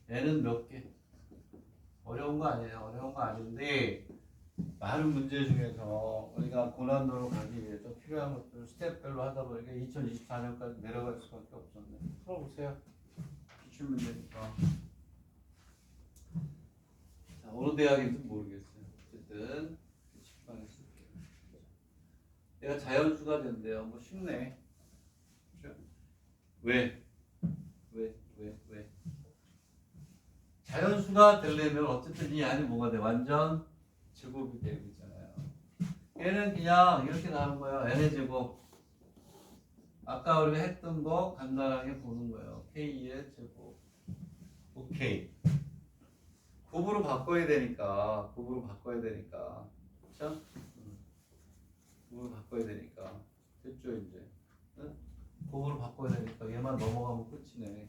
n은 몇 개? 어려운 거 아니에요. 어려운 거 아닌데 많은 문제 중에서 우리가 고난도로 가기 위해서 필요한 것들을 스텝별로 하다 보니까 2024년까지 내려갈 수밖에 없었네. 풀어보세요. 기출문제니까. 자, 어느 대학인지 모르겠어요. 어쨌든 식판에 쓸게요. 내가 자연수가 된대요. 뭐 쉽네. 그렇죠? 왜? 자연수가 되려면 어쨌든 이 안이 뭐가 돼? 완전 제곱이 되고 있잖아요. 얘는 그냥 이렇게 나오는 거예요. n의 제곱. 아까 우리가 했던 거 간단하게 보는 거예요. k의 제곱. 2K. 곱으로 바꿔야 되니까. 그쵸? 곱으로 바꿔야 되니까. 됐죠, 이제? 응? 곱으로 바꿔야 되니까 얘만 넘어가면 끝이네.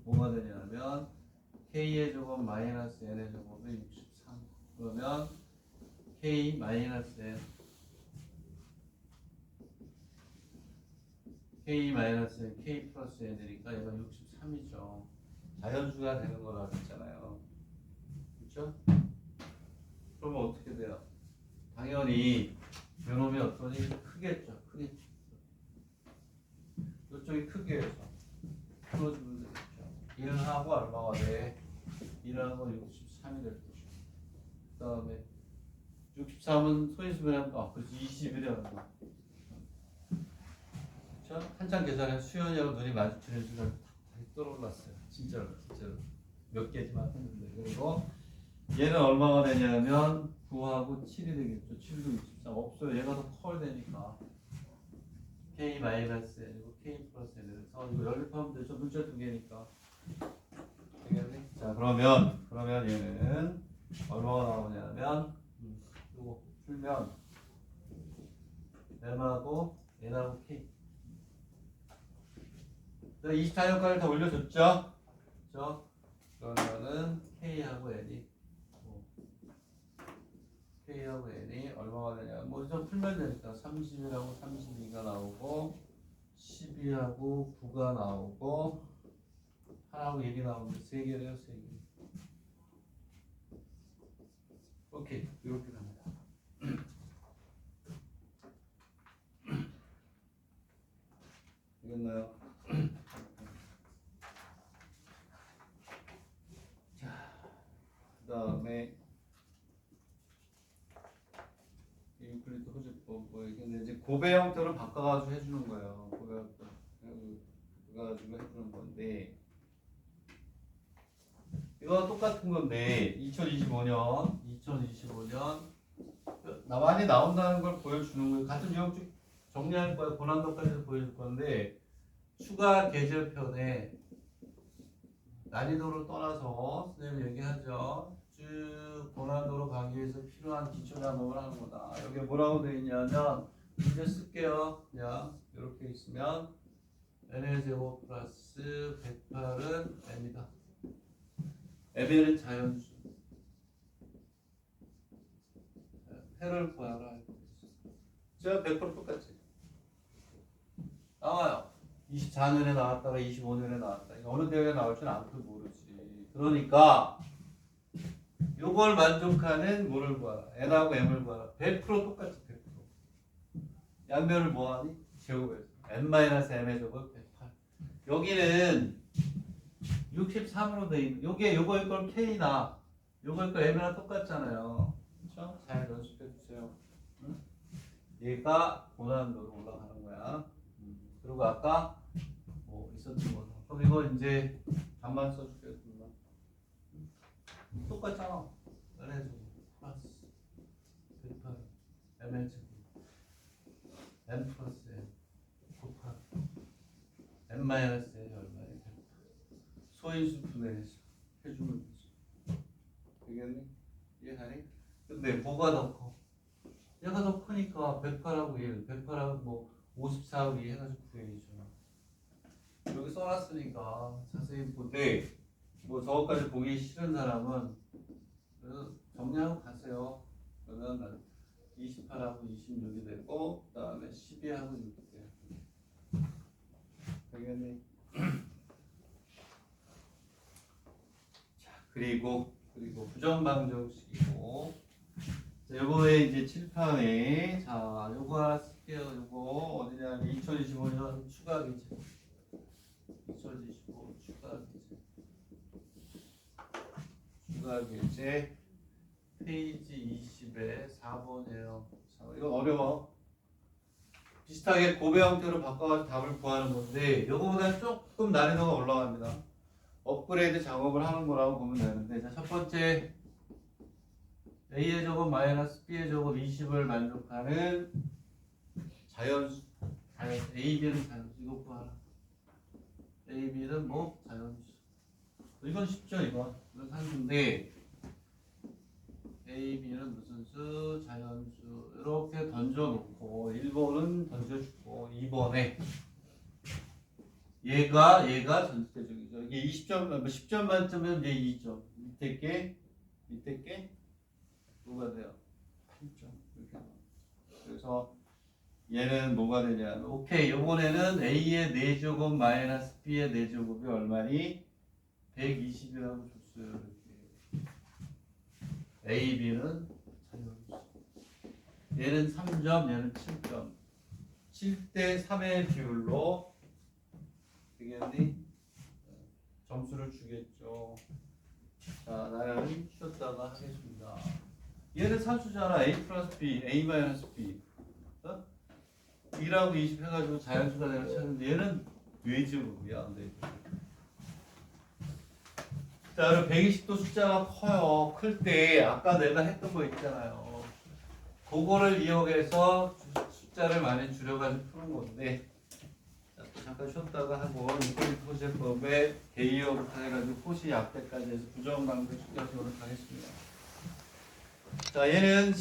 뭐가 되냐면 K의 제곱 마이너스 N의 제곱이 63. 그러면 K 마이너스 N K 마이너스 N, K 플러스 N이니까 얘가 63이죠. 자연수가 되는 거라고 했잖아요. 그렇죠? 그러면 어떻게 돼요? 당연히 요놈이 어떠니? 크겠죠. 크겠죠. 이쪽이 크게 해서 풀어주면 되겠죠. 1하고 얼마가 돼? 1하고 63이 될 거죠. 그 다음에 63은 소인수분해하면 그렇지 21이라는 거. 그렇죠? 한참 계산해 수연이하고 눈이 마주치는 순간 다시 떠올랐어요. 진짜로 몇 개지만 했는데. 그리고 얘는 얼마가 되냐면 9하고 7이 되겠죠. 7도 63 없어요. 얘가 더 커야 되니까 K 마이너스 N이고 K 플러스 N에서 이거 연립하면 되죠. 문자 두 개니까. 되겠네. 자 그러면 얘는 얼마가 나오냐면 이거 풀면 M하고 N하고 K 24년까지 다 올려줬죠? 그렇죠? 그러면은 K하고 N이 얼마가 되냐? 뭐 좀 풀면 되니까 31하고 32가 나오고 12하고 9가 나오고 8하고 1이 나오는데 3개래요, 3개. 오케이, 이렇게 갑니다. 되겠나요? 자, 그 다음에 유클리드 호주법 근데 이제 고배 형태로 바꿔가지고 해주는 거예요. 고배 형태로 바꿔가지고 해주는 건데 이거 똑같은 건데 2025년 많이 나온다는 걸 보여주는 거예요. 같은 유형식 정리할 거예요. 고난도까지 보여줄 건데 추가 계절편에 난이도를 떠나서 선생님 얘기하죠. 쭉 고난도로 가기 위해서 필요한 기초 작업을 하는 거다. 여기 뭐라고 되어 있냐면 이제 쓸게요. 그냥 이렇게 있으면 n의 제곱 플러스 108은 n이다. m은 자연수. 해를 구하라. 제가 100% 똑같지. 나와요. 24년에 나왔다가 25년에 나왔다. 어느 대회에 나올지는 아무도 모르지. 그러니까 요걸 만족하는 뭐를 구하라. n하고 m을 구하라. 100% 똑같지. 100%. 양변을 뭐하니? 제곱해서 n-m의 제곱 108. 여기는 63으로 돼 있는. 요거일 걸 k나 요거일 걸 m이랑 똑같잖아요. 그렇죠? 잘 연습해 주세요. 응? 얘가 고난도로 올라가는 거야. 그리고 아까 뭐 있었던 거. 그럼 이거 이제 반만 써줄게요. 똑같잖아. 그래서 플러스 108 ml n 플러스 n 곱하기 n 마이너스 n이 얼마예요? 소인수 분해해서 해주면 되지. 되겠니? 이해하니? 근데 뭐가 더 커? 얘가 더 크니까 108하고 1, 108하고 뭐 54하고 2 해가지고 9이죠. 여기 써놨으니까 자세히 보되 뭐 저거까지 보기 싫은 사람은 정리하고 가세요. 그러면 28하고 26이 되고 그 다음에 12하고 6이 돼요. 되겠니? 자 그리고 부정방정식이고 요거에 이제 칠판에 자 요거 하나 쓸게요. 요거 어디냐면 2025년 추가 기재 2025 추가 기재 페이지 20에 4번이에요. 이건 어려워. 비슷하게 고배 형태로 바꿔가지고 답을 구하는 건데 이거보다 조금 난이도가 올라갑니다. 업그레이드 작업을 하는 거라고 보면 되는데 자, 첫 번째 A의 제곱 마이너스 B의 제곱 20을 만족하는 자연수 A, B는 자연수 이거 구하라. A, B는 뭐? 자연수 이건 쉽죠, 이건 산수인데 A, B는 무슨 수, 자연수 이렇게 던져놓고 1번은 던져주고 2번에 얘가 전체적이죠. 이게 20점, 10점 만점이면 얘 2점. 밑에 게 뭐가 돼요? 8점. 이렇게 나와요. 그래서 얘는 뭐가 되냐면 오케이, 이번에는 A의 4제곱 마이너스 B의 4제곱이 얼마니? 120이라고 줬어요. 이렇게. A, B는 자연수. 얘는 3점, 얘는 7점. 7대 3의 비율로 되겠니? 점수를 주겠죠. 자, 나는 쉬었다가 하겠습니다. 얘는 산수잖아. A 플러스 B, A 마이너스 B. 어? 2라고 20 해가지고 자연수가 내가 찾는데 얘는 뇌제곱이야. 자, 그럼 120도 숫자가 커요. 클 때 아까 내가 했던 거 있잖아요. 그거를 이용해서 숫자를 많이 줄여가지고 푸는 건데 자, 또 잠깐 쉬었다가 하고 유클리드 포시법의 개이어부터 해가지고 포시 약대까지 해서 부정 방정 숙제하도록 하겠습니다. 자, 얘는